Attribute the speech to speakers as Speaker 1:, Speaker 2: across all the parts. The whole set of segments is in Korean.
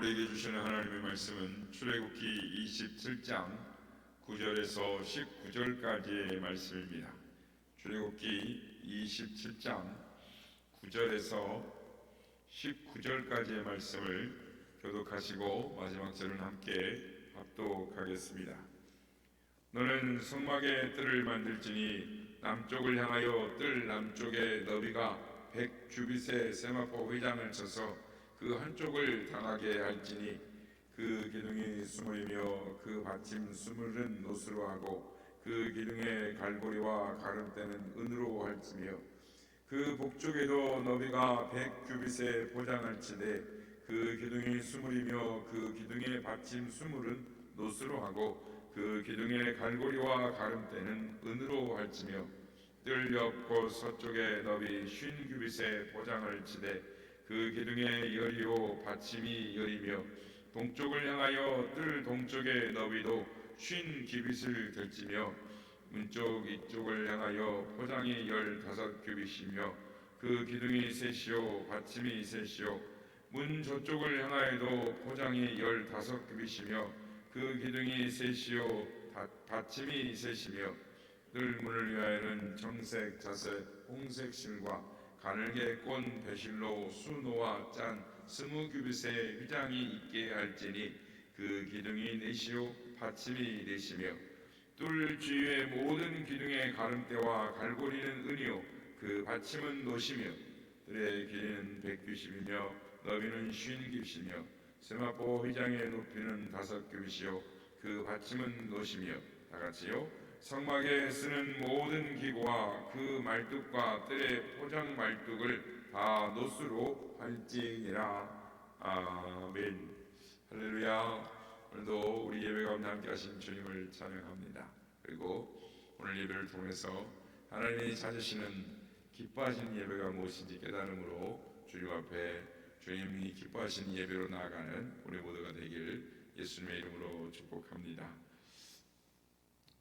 Speaker 1: 우리에게 주시는 하나님의 말씀은 출애굽기 27장 9절에서 19절까지의 말씀입니다. 출애굽기 27장 9절에서 19절까지의 말씀을 교독하시고 마지막 절은 함께 합독하겠습니다. 너는 성막의 뜰을 만들지니 남쪽을 향하여 뜰 남쪽의 너비가 100규빗의 세마포 회장을 쳐서 그 한쪽을 당하게 할지니 그 기둥이 스물이며 그 받침 스물은 노스로 하고 그 기둥의 갈고리와 가름대는 은으로 할지며 그 북쪽에도 너비가 100규빗의 포장할지되 그 기둥이 스물이며 그 기둥의 받침 스물은 노스로 하고 그 기둥의 갈고리와 가름대는 은으로 할지며 뜰 옆 곧 서쪽에 너비 50규빗의 포장할지되 그 기둥의 열이요 받침이 열이며 동쪽을 향하여 뜰 동쪽의 너비도 50규빗을 들지며 문쪽 이쪽을 향하여 포장이 15규빗이며 그 기둥이 셋이요 받침이 셋이요 문 저쪽을 향하여도 포장이 15규빗이며 그 기둥이 셋이요 받침이 셋이며 뜰 문을 위하여는 정색, 자색, 홍색 실과 가늘게 꼰 배실로 수노와 짠 20규빗의 휘장이 있게 할지니 그 기둥이 넷이요 받침이 넷이며 뜰 주위의 모든 기둥의 가름대와 갈고리는 은이요 그 받침은 노시며 뜰의 길이는 100규빗이며 너비는 50규빗이며 세마포 휘장의 높이는 5규빗이요 그 받침은 노시며 다같이요 성막에 쓰는 모든 기구와 그 말뚝과 뜰의 포장 말뚝을 다 노스로 할지니라. 아멘. 할렐루야. 오늘도 우리 예배 가운데 함께 하신 주님을 찬양합니다. 그리고 오늘 예배를 통해서 하나님이 찾으시는 기뻐하시는 예배가 무엇인지 깨달음으로 주님 앞에 주님이 기뻐하시는 예배로 나아가는 우리 모두가 되길 예수님의 이름으로 축복합니다.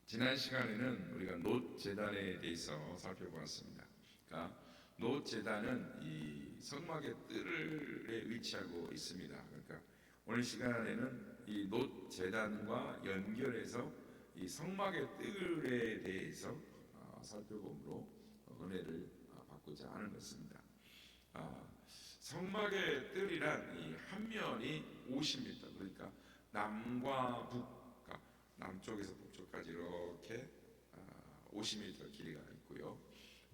Speaker 1: 지난 시간에는 우리가 놋 제단에 대해서 살펴보았습니다. 그러니까 놋 제단은 이 성막의 뜰에 위치하고 있습니다. 그러니까 오늘 시간에는 이 놋 제단과 연결해서 이 성막의 뜰에 대해서 살펴봄으로 은혜를 받고자 하는 것입니다. 성막의 뜰이란 이 한 면이 50m, 그러니까 남과 북, 남쪽에서 북쪽까지 이렇게 50m 길이가 있고요.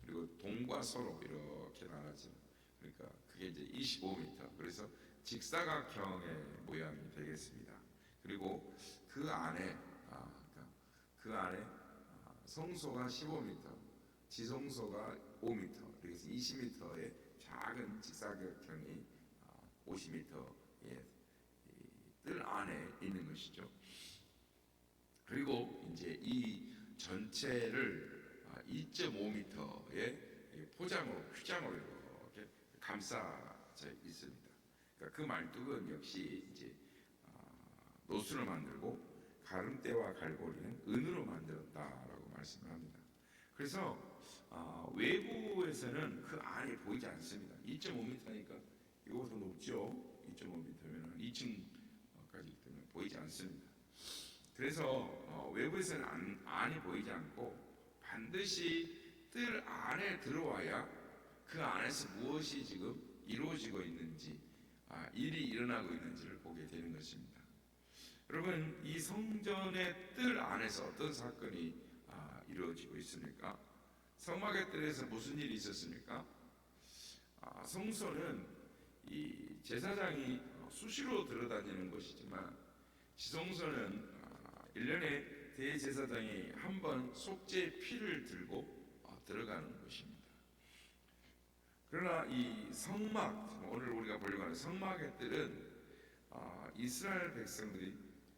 Speaker 1: 그리고 동과 서로 이렇게 나눠지는, 그러니까 그게 이제 25m. 그래서 직사각형의 모양이 되겠습니다. 그리고 그 안에 그 안에 성소가 15m, 지성소가 5m, 그래서 20m의 작은 직사각형이 50m의 뜰 안에 있는 것이죠. 그리고 이제 이 전체를 2.5m의 포장으로 휘장으로 이렇게 감싸져 있습니다. 그러니까 그 말뚝은 역시 이제 노수로 만들고 가름대와 갈고리는 은으로 만들었다라고 말씀을 합니다. 그래서 외부에서는 그 안이 보이지 않습니다. 2.5m니까 이거 더 높죠. 2.5m면 2층까지 때문에 보이지 않습니다. 그래서 외부에서는 안이 보이지 않고 반드시 뜰 안에 들어와야 그 안에서 무엇이 지금 이루어지고 있는지, 일이 일어나고 있는지를 보게 되는 것입니다. 여러분, 이 성전의 뜰 안에서 어떤 사건이 이루어지고 있습니까? 성막의 뜰에서 무슨 일이 있었습니까? 성소는 이 제사장이 수시로 들어다니는 것이지만 지성소는 1년에 대제사장이 한 번 속죄 피를 들고 들어가는 것입니다. 그러나 이 성막, 오늘 우리가 보려고 하는 성막의 뜰은 이스라엘 백성들이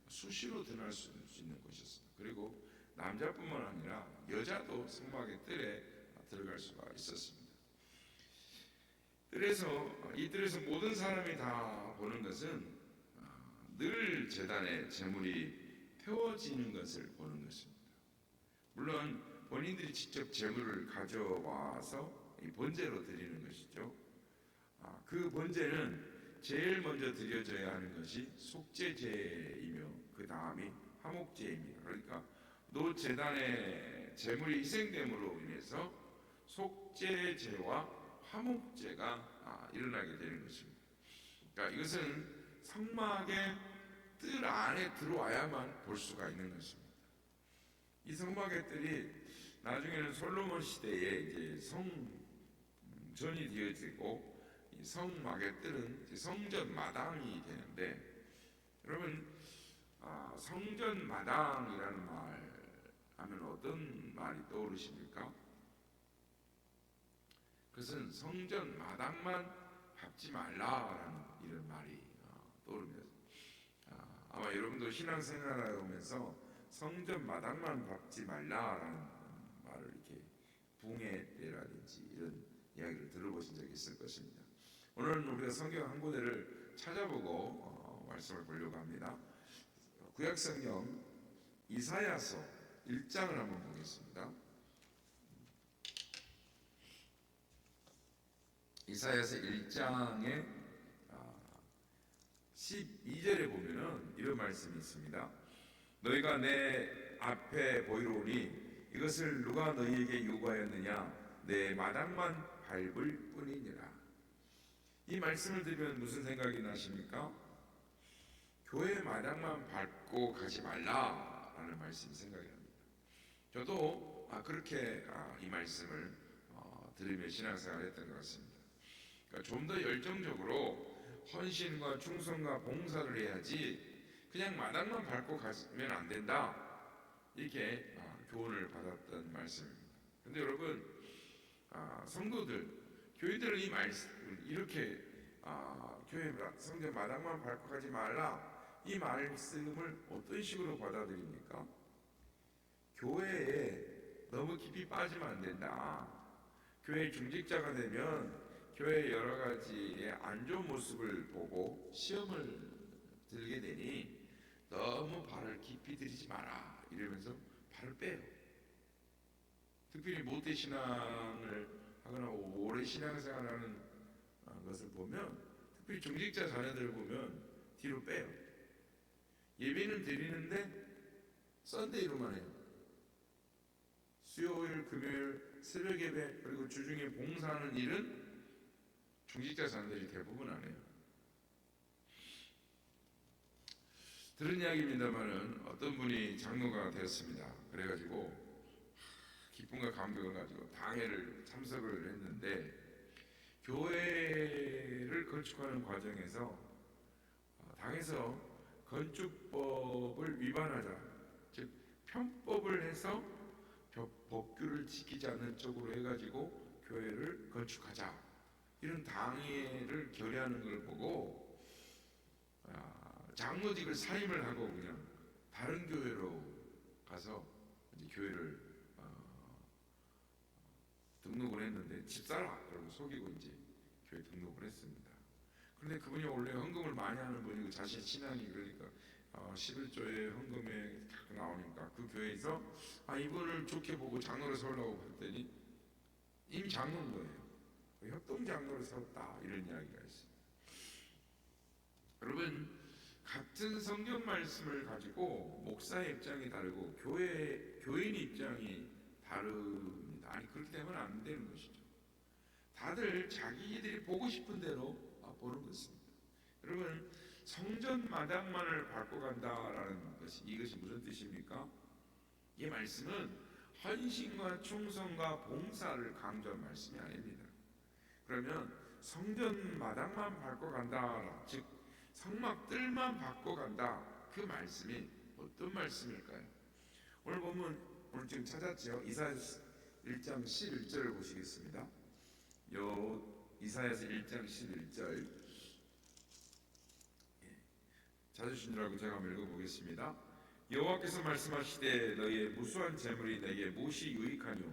Speaker 1: 수시로 들어갈 수 있는 곳이었습니다. 그리고 남자뿐만 아니라 여자도 성막의 뜰에 들어갈 수가 있었습니다. 이 뜰에서 모든 사람이 다 보는 것은 늘 제단에 제물이 태워지는 것을 보는 것입니다. 물론 본인들이 직접 제물을 가져와서 이 번제로 드리는 것이죠. 그 번제는 제일 먼저 드려져야 하는 것이 속죄제이며 그 다음이 화목제입니다. 그러니까 노 제단의 제물이 희생됨으로 인해서 속죄제와 화목제가 일어나게 되는 것입니다. 그러니까 이것은 성막의 뜰 안에 들어와야만 볼 수가 있는 것입니다. 이 성막의 뜰이 나중에는 솔로몬 시대에 이제 성전이 되어지고 이 성막의 뜰은 이제 성전 마당이 되는데, 여러분 성전 마당이라는 말 하면 어떤 말이 떠오르십니까? 그것은 성전 마당만 밟지 말라라는 이런 말이 떠오릅니다. 아마 여러분도 신앙생활을 하면서 성전 마당만 밟지 말라라는 말을 이렇게 붕해 때라든지 이런 이야기를 들어보신 적이 있을 것입니다. 오늘은 우리가 성경 한 구절을 찾아보고 말씀을 보려고 합니다. 구약성경 이사야서 1장을 한번 보겠습니다. 이사야서 1장의 12절에 보면은 이런 말씀이 있습니다. 너희가 내 앞에 보이로니 이것을 누가 너희에게 요구하였느냐? 내 마당만 밟을 뿐이니라. 이 말씀을 들으면 무슨 생각이 나십니까? 교회 마당만 밟고 가지 말라라는 말씀이 생각이 납니다. 저도 그렇게 이 말씀을 들으며 신앙생활을 했던 것 같습니다. 그러니까 좀 더 열정적으로 헌신과 충성과 봉사를 해야지 그냥 마당만 밟고 가면 안 된다, 이렇게 교훈을 받았던 말씀입니다. 그런데 여러분, 성도들, 교회들은 이 말씀 이렇게 교회 성전 마당만 밟고 가지 말라, 이 말씀을 어떤 식으로 받아들입니까? 교회에 너무 깊이 빠지면 안 된다. 교회 중직자가 되면 교회의 여러 가지의 안 좋은 모습을 보고 시험을 들게 되니 너무 발을 깊이 들이지 마라, 이러면서 발을 빼요. 특별히 모태 신앙을 하거나 오래 신앙생활하는 것을 보면, 특별히 중직자 자녀들을 보면 뒤로 빼요. 예배는 드리는데 썬데이로만 해요. 수요일, 금요일, 새벽 예배, 그리고 주중에 봉사하는 일은 중직자 자녀들이 대부분 안 해요. 들은 이야기입니다만은 어떤 분이 장로가 되었습니다. 그래가지고 기쁨과 감격을 가지고 당회를 참석을 했는데, 교회를 건축하는 과정에서 당에서 건축법을 위반하자, 즉 편법을 해서 법규를 지키지 않는 쪽으로 해가지고 교회를 건축하자, 이런 당회를 결의하는 걸 보고 장로직을 사임을 하고 그냥 다른 교회로 가서 이제 교회를 등록을 했는데, 집사라 그러고 속이고 이제 교회 등록을 했습니다. 그런데 그분이 원래 헌금을 많이 하는 분이고 자신 신앙이 그러니까 11조의 헌금에 나오니까 그 교회에서 이분을 좋게 보고 장로를 세우려고 봤더니 이미 장로인 거예요. 협동장로를 세웠다, 이런 이야기가 있습니다. 여러분, 같은 성경 말씀을 가지고 목사의 입장이 다르고 교인 입장이 다릅니다. 그렇게 되면 안 되는 것이죠. 다들 자기들이 보고 싶은 대로 보는 것입니다. 여러분, 성전 마당만을 밟고 간다라는 것이, 이것이 무슨 뜻입니까? 이 말씀은 헌신과 충성과 봉사를 강조한 말씀이 아닙니다. 그러면 성전 마당만 밟고 간다, 즉 성막 뜰만 밟고 간다, 그 말씀이 어떤 말씀일까요? 오늘 보면, 오늘 지금 찾았죠? 이사야서 1장 11절을 보시겠습니다. 이사야서 1장 11절 찾으신 줄 알고 제가 한번 읽어보겠습니다. 여호와께서 말씀하시되 너희의 무수한 재물이 내게 무엇이 유익하뇨?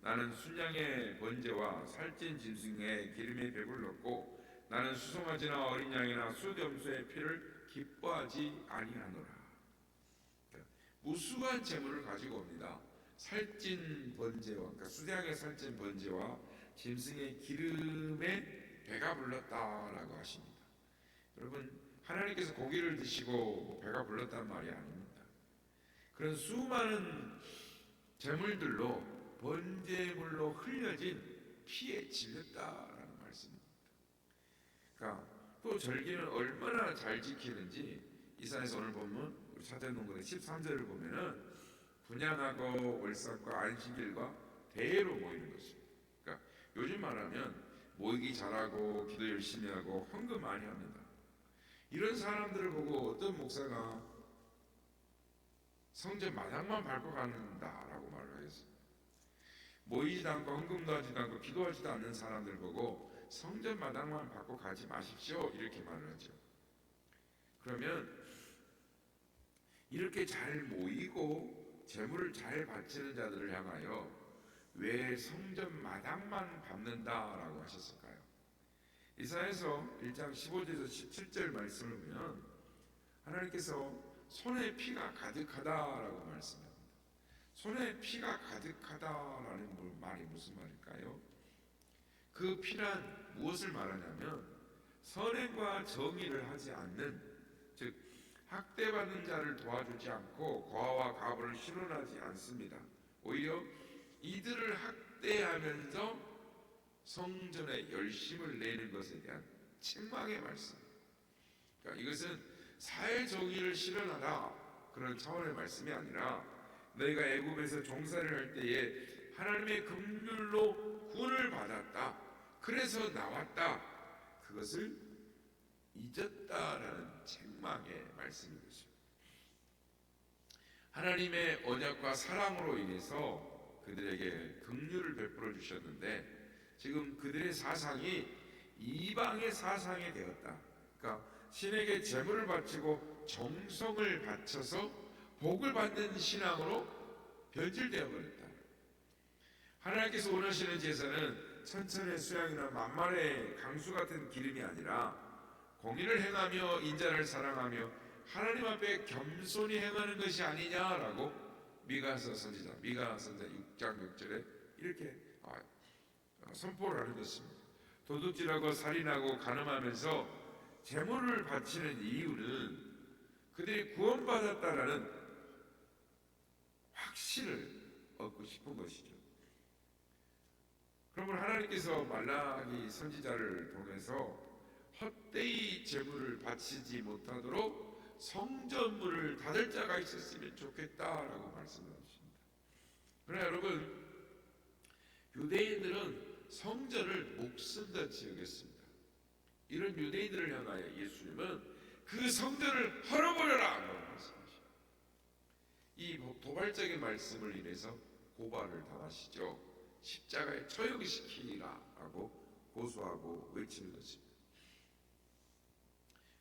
Speaker 1: 나는 순양의 번제와 살찐 짐승의 기름에 배불렀고 나는 수송아지나 어린 양이나 수염소의 피를 기뻐하지 아니하노라. 무수한 재물을 가지고 옵니다. 살찐 번제와, 그러니까 수양의 살찐 번제와 짐승의 기름에 배가 불렀다라고 하십니다. 여러분, 하나님께서 고기를 드시고 배가 불렀단 말이 아닙니다. 그런 수많은 제물들로 번제물로 흘려진 피에 질렸다라는 말씀입니다. 그러니까 또 절기는 얼마나 잘 지키는지 이사야서 오늘 보면 우리 사도행전의 13절을 보면은 분향하고 월삭과 안식일과 대회로 모이는 것입니다. 그러니까 요즘 말하면 모이기 잘하고 기도 열심히 하고 헌금 많이 합니다. 이런 사람들을 보고 어떤 목사가 성전 마당만 밟고 간다라고 말을 했습니다. 모이지도 않고 헌금도 하지도 않고 기도하지도 않는 사람들 보고 성전 마당만 밟고 가지 마십시오 이렇게 말을 하죠. 그러면 이렇게 잘 모이고 재물을 잘 바치는 자들을 향하여 왜 성전 마당만 밟는다라고 하셨을까요? 이사야서 1장 15절에서 17절 말씀을 보면 하나님께서 손에 피가 가득하다라고 말씀합니다. 손에 피가 가득하다라는 말이 무슨 말일까요? 그 피란 무엇을 말하냐면 선행과 정의를 하지 않는, 즉 학대받는 자를 도와주지 않고 과와 가부를 실현하지 않습니다. 오히려 이들을 학대하면서 성전에 열심을 내는 것에 대한 책망의 말씀. 그러니까 이것은 사회 정의를 실현하라 그런 차원의 말씀이 아니라 너희가 애굽에서 종살이를 할 때에 하나님의 긍휼로 구원을 받았다. 그래서 나왔다. 그것을 잊었다라는 책망의 말씀인 것입니다. 하나님의 언약과 사랑으로 인해서 그들에게 긍휼을 베풀어 주셨는데 지금 그들의 사상이 이방의 사상이 되었다. 그러니까 신에게 제물을 바치고 정성을 바쳐서 복을 받는 신앙으로 변질되어 버렸다. 하나님께서 원하시는 제사는 천천의 수양이나 만만의 강수 같은 기름이 아니라 공의를 행하며 인자를 사랑하며 하나님 앞에 겸손히 행하는 것이 아니냐라고 미가서 선지자 6장 6절에 이렇게 선포를 하는 것입니다. 도둑질하고 살인하고 간음하면서 제물을 바치는 이유는 그들이 구원받았다라는 확신을 얻고 싶은 것이죠. 그러면 하나님께서 말라기 선지자를 통해서 헛되이 제물을 바치지 못하도록 성전문을 닫을 자가 있었으면 좋겠다라고 말씀하십니다. 그러나 여러분, 유대인들은 성전을 목숨같이 여겼습니다. 이런 유대인들을 향하여 예수님은 그 성전을 헐어버려라 라고 말씀하십니다. 이 도발적인 말씀을 인해서 고발을 당하시죠. 십자가에 처형시키라 라고 고소하고 외치는 것입니다.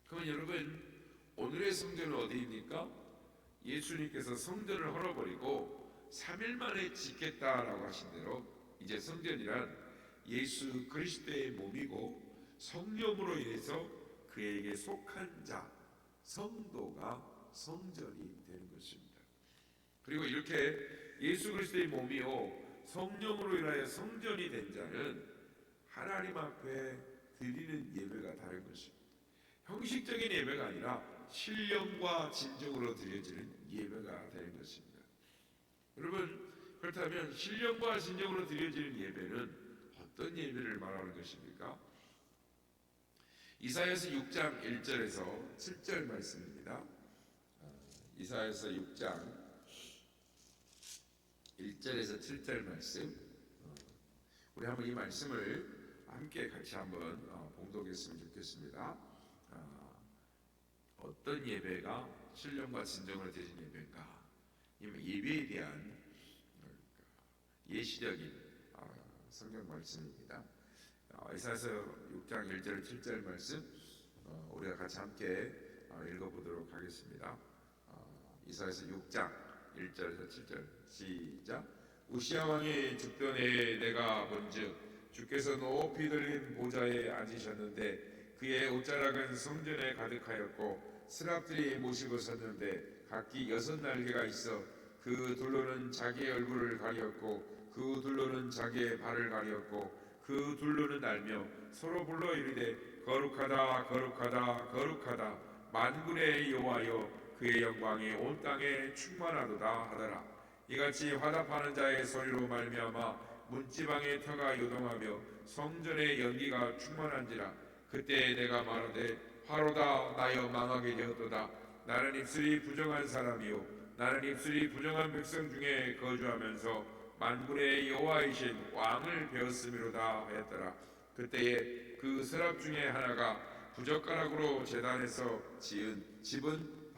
Speaker 1: 그러면 여러분, 오늘의 성전은 어디입니까? 예수님께서 성전을 헐어버리고 3일 만에 짓겠다라고 하신 대로 이제 성전이란 예수 그리스도의 몸이고 성령으로 인해서 그에게 속한 자, 성도가 성전이 되는 것입니다. 그리고 이렇게 예수 그리스도의 몸이요 성령으로 인하여 성전이 된 자는 하나님 앞에 드리는 예배가 다른 것입니다. 형식적인 예배가 아니라 신령과 진정으로 드려지는 예배가 되는 것입니다. 여러분, 그렇다면 신령과 진정으로 드려지는 예배는 어떤 예배를 말하는 것입니까? 이사야서 6장 1절에서 7절 말씀입니다. 이사야서 6장 1절에서 7절 말씀, 우리 한번 이 말씀을 함께 같이 한번 봉독했으면 좋겠습니다. 어떤 예배가 신령과 진정으로 드린 예배인가? 예배에 대한 예시적인 성경 말씀입니다. 이사야서 6장 1절 7절 말씀 우리가 같이 함께 읽어보도록 하겠습니다. 이사야서 6장 1절에서 7절 시작. 우시야 왕의 죽전에 내가 본즉 주께서 높이 들린 보좌에 앉으셨는데 그의 옷자락은 성전에 가득하였고 스랍들이 모시고 섰는데 각기 6날개가 있어 그 둘로는 자기의 얼굴을 가리었고 그 둘로는 자기의 발을 가리었고 그 둘로는 날며 서로 불러 이르되 거룩하다 거룩하다 거룩하다 만군의 여호와여 그의 영광이 온 땅에 충만하도다 하더라. 이같이 화답하는 자의 소리로 말미암아 문지방의 터가 요동하며 성전의 연기가 충만한지라. 그때 내가 말하되 화로다 나여 망하게 되었도다. 나는 입술이 부정한 사람이요 나는 입술이 부정한 백성 중에 거주하면서 만군의 여호와이신 왕을 배웠음이로다 하였더라. 그때에 그 서랍 중에 하나가 부젓가락으로 제단에서 지은 집은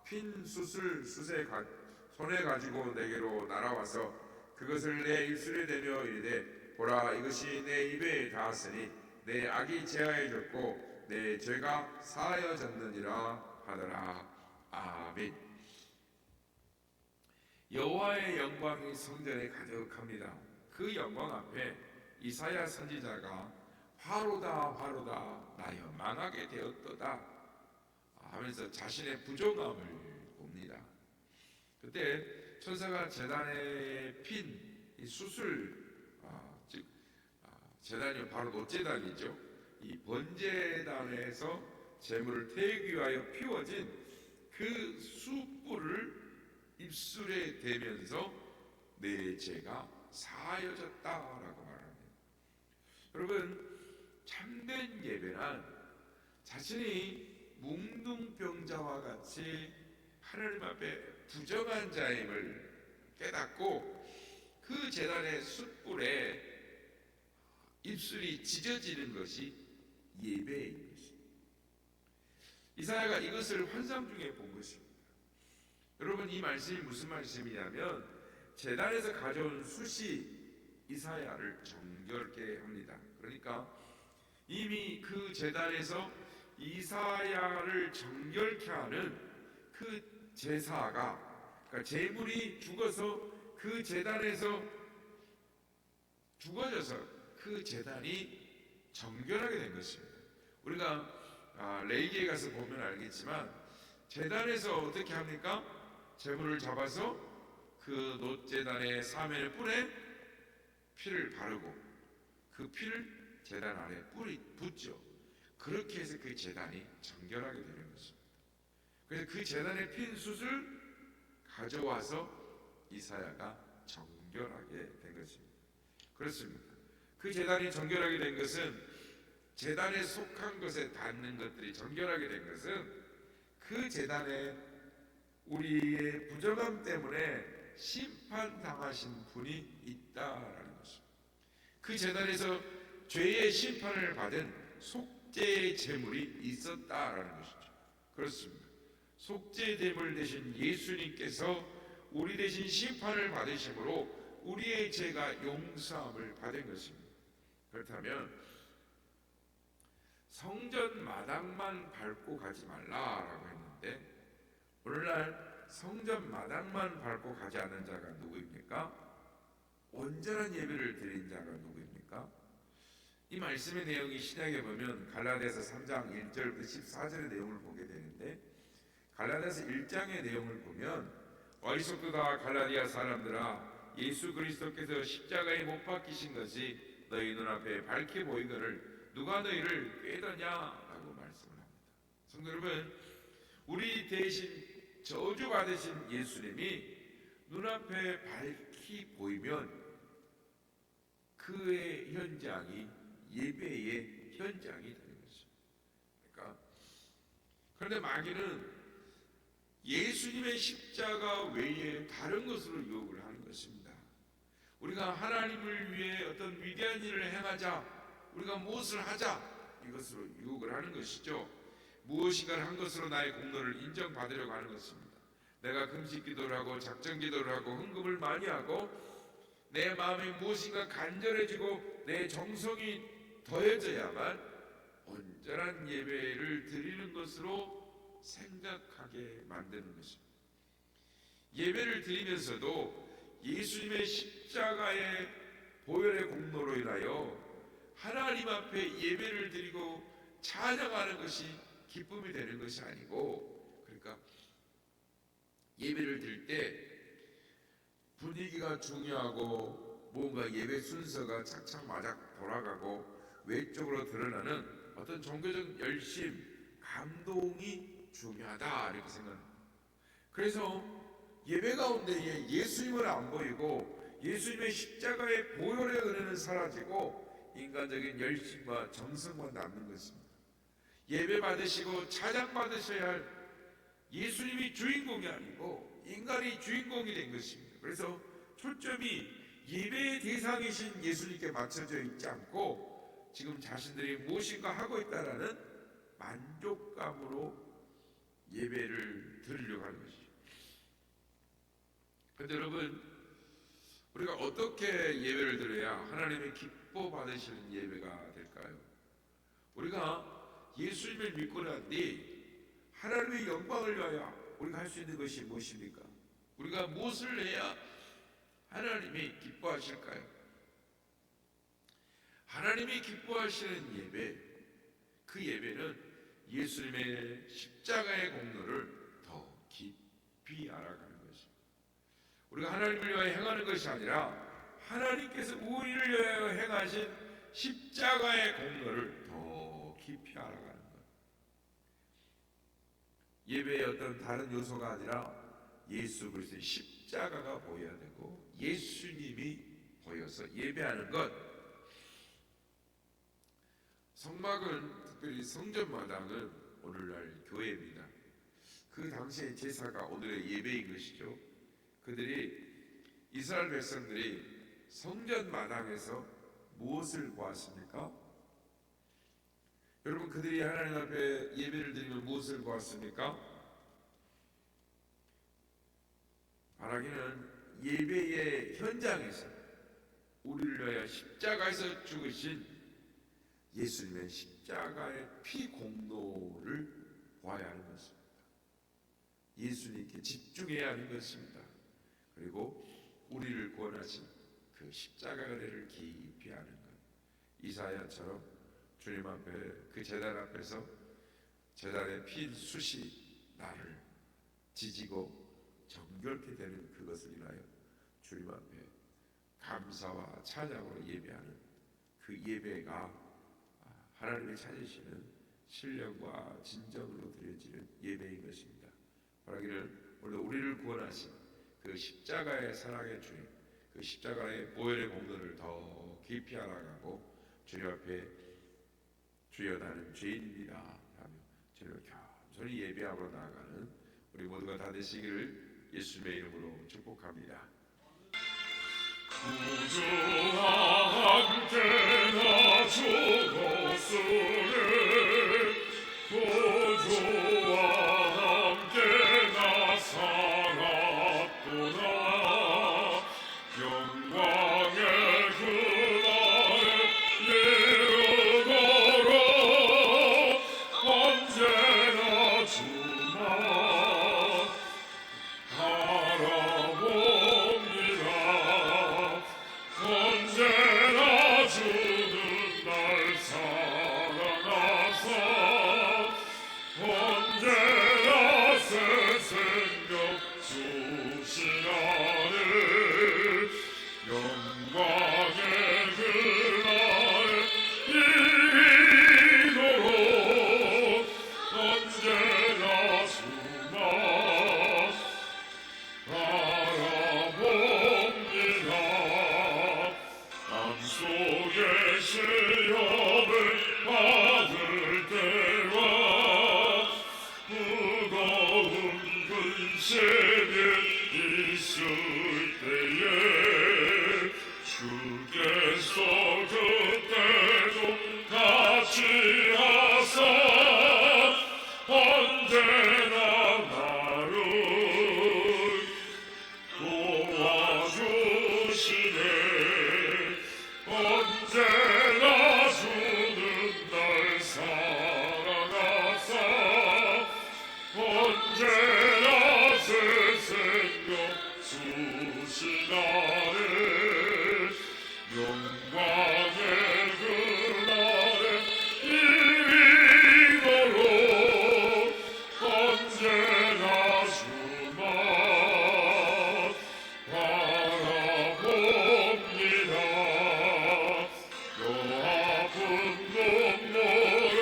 Speaker 1: 핀 숯을 손에 가지고 내게로 날아와서 그것을 내 입술에 대며 이르되 보라 이것이 내 입에 닿았으니 내 악이 제하여졌고 내 죄가 사하여졌느니라 하더라. 아멘. 여호와의 영광이 성전에 가득합니다. 그 영광 앞에 이사야 선지자가 화로다 화로다 나여 망하게 되었도다 하면서 자신의 부정함을 봅니다. 그때 천사가 제단에 핀 이 숯을 즉 제단이 바로 놋제단이죠. 이 번제단에서 제물을 태우기 위하여 피워진 그 숯불을 입술에 대면서 내 죄가 사하여졌다라고 말합니다. 여러분, 참된 예배란 자신이 뭉둥병자와 같이 하나님 앞에 부정한 자임을 깨닫고 그 제단의 숯불에 입술이 찢어지는 것이 예배인 것입니다. 이사야가 이것을 환상 중에 본 것입니다. 여러분, 이 말씀이 무슨 말씀이냐면 제단에서 가져온 숯이 이사야를 정결케 합니다. 그러니까 이미 그 제단에서 이사야를 정결케 하는 그 제사가, 그러니까 제물이 죽어서 그 제단에서 죽어져서 그 제단이 정결하게 된 것입니다. 우리가 레위기에 가서 보면 알겠지만 제단에서 어떻게 합니까? 제물을 잡아서 그 놋제단의 사면의 뿔에 피를 바르고 그 피를 제단 아래 붓죠. 그렇게 해서 그 제단이 정결하게 되는 것입니다. 그래서 그 제단에 핀 숯을 가져와서 이사야가 정결하게 된 것입니다. 그렇습니다. 그 제단이 정결하게 된 것은 제단에 속한 것에 닿는 것들이 정결하게 된 것은 그 제단에 우리의 부정함 때문에 심판당하신 분이 있다라는 것입니다. 그 제단에서 죄의 심판을 받은 속죄의 제물이 있었다라는 것이죠. 그렇습니다. 속죄 제물 되신 예수님께서 우리 대신 심판을 받으심으로 우리의 죄가 용서함을 받은 것입니다. 그렇다면 성전 마당만 밟고 가지 말라라고 했는데 오늘날 성전 마당만 밟고 가지 않은 자가 누구입니까? 온전한 예배를 드린 자가 누구입니까? 이 말씀의 내용이 신약에 보면 갈라디아서 3장 1절부터 14절의 내용을 보게 되는데 갈라디아서 1장의 내용을 보면 어리석도다 갈라디아 사람들아 예수 그리스도께서 십자가에 못 박히신 것이 너희 눈앞에 밝게 보이거늘 누가 너희를 꾀더냐라고 말씀을 합니다. 성도 여러분, 우리 대신 저주받으신 예수님이 눈앞에 밝히 보이면 그의 현장이 예배의 현장이 되는 것입니다. 그런데 마귀는 예수님의 십자가 외에 다른 것으로 유혹을 하는 것입니다. 우리가 하나님을 위해 어떤 위대한 일을 행하자, 우리가 무엇을 하자, 이것으로 유혹을 하는 것이죠. 무엇인가를 한 것으로 나의 공로를 인정받으려고 하는 것입니다. 내가 금식 기도를 하고 작정 기도를 하고 헌금을 많이 하고 내 마음이 무엇인가 간절해지고 내 정성이 더해져야만 온전한 예배를 드리는 것으로 생각하게 만드는 것입니다. 예배를 드리면서도 예수님의 십자가의 보혈의 공로로 인하여 하나님 앞에 예배를 드리고 찬양하는 것이 기쁨이 되는 것이 아니고, 그러니까 예배를 드릴 때 분위기가 중요하고 뭔가 예배 순서가 착착마작 돌아가고 외적으로 드러나는 어떤 종교적 열심, 감동이 중요하다 이렇게 생각합니다. 그래서 예배 가운데에 예수님을 안 보이고 예수님의 십자가의 보혈의 은혜는 사라지고 인간적인 열심과 정성만 남는 것입니다. 예배 받으시고 찬양 받으셔야 할 예수님이 주인공이 아니고 인간이 주인공이 된 것입니다. 그래서 초점이 예배의 대상이신 예수님께 맞춰져 있지 않고 지금 자신들이 무엇인가 하고 있다라는 만족감으로 예배를 드리려고 하는 것이죠. 그런데 여러분, 우리가 어떻게 예배를 드려야 하나님의 기뻐 받으시는 예배가 될까요? 우리가 예수님을 믿고 난 뒤 하나님의 영광을 위하여 우리가 할 수 있는 것이 무엇입니까? 우리가 무엇을 해야 하나님이 기뻐하실까요? 하나님이 기뻐하시는 예배, 그 예배는 예수님의 십자가의 공로를 더 깊이 알아가는 것입니다. 우리가 하나님을 위하여 행하는 것이 아니라 하나님께서 우리를 위하여 행하신 십자가의 공로를 더 깊이 알아가는 것. 예배의 어떤 다른 요소가 아니라 예수 그리스도의 십자가가 보여야 되고 예수님이 보여서 예배하는 것. 성막은 특별히 성전마당은 오늘날 교회입니다. 그 당시의 제사가 오늘의 예배인 것이죠. 그들이 이스라엘 백성들이 성전마당에서 무엇을 보았습니까? 여러분, 그들이 하나님 앞에 예배를 드리면 무엇을 보았습니까? 바라기는 예배의 현장에서 우리를 위하여 십자가에서 죽으신 예수님의 십자가의 피 공로를 보아야 하는 것입니다. 예수님께 집중해야 하는 것입니다. 그리고 우리를 구원하신 그 십자가의 은혜를 깊이 아는 것. 이사야처럼 주님 앞에 그 제단 앞에서 제단의 핀 숯이 나를 지지고 정결케 되는 그것을 인하여 주님 앞에 감사와 찬양으로 예배하는 그 예배가 하나님이 찾으시는 신령과 진정으로 드려지는 예배인 것입니다. 바라기를 오늘 우리를 구원하신 그 십자가의 사랑의 주님, 그 십자가의 보혈의 공로를 더 깊이 알아가고 주님 앞에 주여 나는 죄인입니다 하며 주님을 겸손히 예배하러 나아가는 우리 모두가 다 되시기를 예수님의 이름으로 축복합니다.
Speaker 2: 구주와 함께 나 죽었으니 구주와 함께 나 살았구나. 영광의 그날에 이르도록 언제나 주만 바라봅니다. 언제나 주는 날 사랑하사 언제나 새 생명 주시나를 영광의 그날에 이르도록 언제나 주만 바라봅니다. 맘속에 시험을 받을 때와 무거운 근심이 있을 때에 주께서 그때도 같이 하사 언제나 나를 도와주시네. 언제나 주는 날 사랑하사 언제나 새 생명 주시나를 영광의 그날에 이르도록 언제나 주만 바라봅니다. 요 아픈 눈물을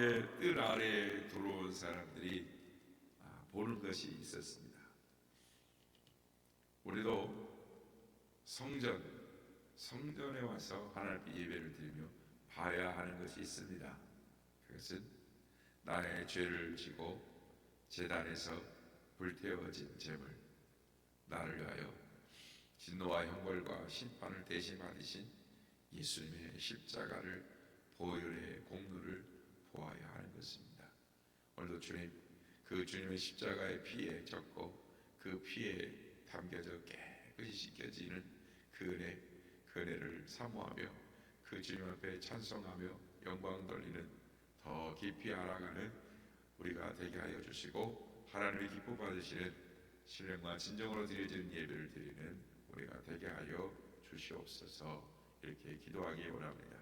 Speaker 1: 앞에 뜰 아래에 들어온 사람들이 보는 것이 있었습니다. 우리도 성전에 와서 하나님께 예배를 드리며 봐야 하는 것이 있습니다. 그것은 나의 죄를 지고 제단에서 불태워진 제물, 나를 위하여 진노와 형벌과 심판을 대신 받으신 예수님의 십자가를 보혈의 공로를 보아야 하는 것입니다. 오늘도 주님, 그 주님의 십자가의 피에 젖고 그 피에 담겨져 깨끗이 씻겨지는 그 은혜를 사모하며 그 주님 앞에 찬송하며 영광 돌리는 더 깊이 알아가는 우리가 되게 하여 주시고, 하나님의 기쁨 받으시는 신령과 진정으로 드려지는 예배를 드리는 우리가 되게 하여 주시옵소서. 이렇게 기도하기 원합니다.